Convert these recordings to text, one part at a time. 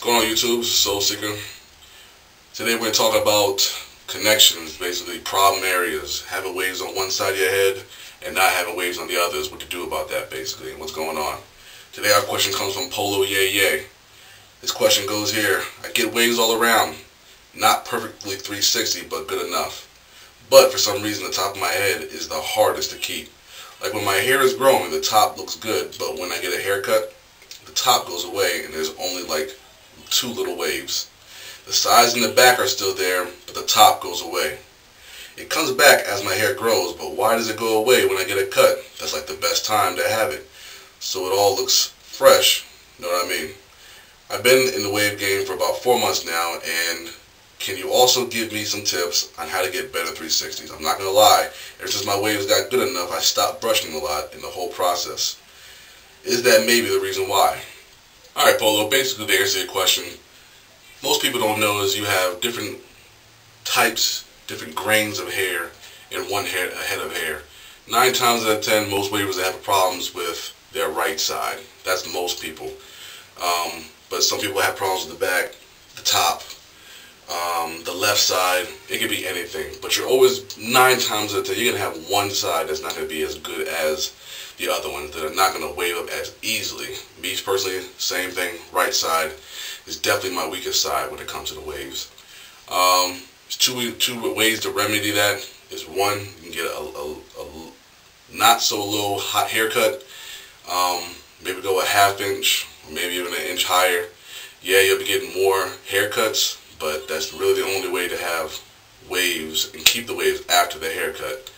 What's going on YouTube? This is SOULSEEKA. Today we're going to talk about connections, basically problem areas, having waves on one side of your head and not having waves on the others, what to do about that basically, and what's going on. Today our question comes from poloyeayea. This question goes here: I get waves all around, not perfectly 360 but good enough. But for some reason the top of my head is the hardest to keep. Like when my hair is growing, the top looks good, but when I get a haircut, the top goes away and there's only like two little waves. The sides and the back are still there, but the top goes away. It comes back as my hair grows, but why does it go away when I get a cut? That's like the best time to have it, so it all looks fresh. You know what I mean? I've been in the wave game for about 4 months now, and can you also give me some tips on how to get better 360s? I'm not going to lie, ever since my waves got good enough, I stopped brushing a lot in the whole process. Is that maybe the reason why? Alright Polo, basically to answer your question, most people don't know is you have different types, different grains of hair in one head of hair. 9 times out of 10, most wavers have problems with their right side. That's most people. But some people have problems with the back, the top, the left side. It could be anything. But you're always, 9 times out of 10, you're going to have one side that's not going to be as good as the other ones, that are not going to wave up as easily. Me personally, same thing. Right side is definitely my weakest side when it comes to the waves. There's two ways to remedy that. Is one, you can get a not so low hot haircut. Maybe go a ½ inch, or maybe even an inch higher. Yeah, you'll be getting more haircuts, but that's really the only way to have waves and keep the waves after the haircut.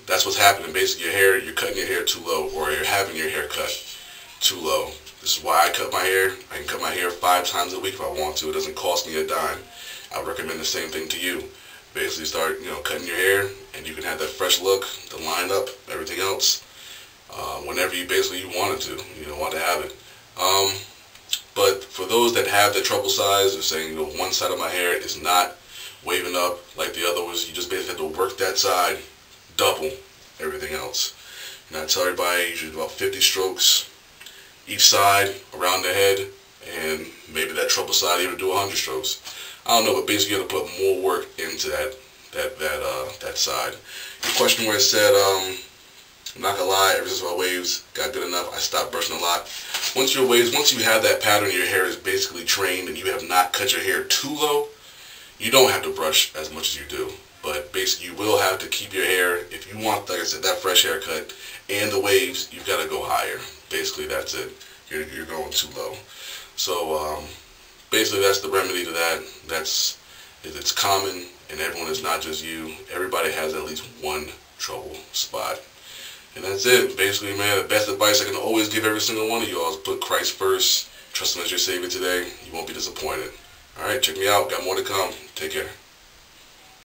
That's what's happening. Basically, you're cutting your hair too low, or you're having your hair cut too low. This is why I cut my hair. I can cut my hair 5 times a week if I want to. It doesn't cost me a dime. I would recommend the same thing to you. Basically, start cutting your hair, and you can have that fresh look, the line up, everything else, whenever you wanted to. Want to have it. But for those that have the trouble size, they're saying one side of my hair is not waving up like the other was. You just basically have to work that side, double everything else. And I tell everybody usually about 50 strokes each side around the head, and maybe that trouble side even do 100 strokes. I don't know, but basically you have to put more work into that side. The question where it said, I'm not gonna lie, ever since my waves got good enough, I stopped brushing a lot. Once you have that pattern, your hair is basically trained, and you have not cut your hair too low, you don't have to brush as much as you do. But basically you will have to keep your hair, if you want, like I said, that fresh haircut and the waves, you've got to go higher. Basically that's it. You're going too low. So basically that's the remedy to that. It's common, and everyone is not just you. Everybody has at least one trouble spot. And that's it. Basically, man, the best advice I can always give every single one of you all is put Christ first. Trust Him as your Savior today. You won't be disappointed. Alright, check me out. Got more to come. Take care.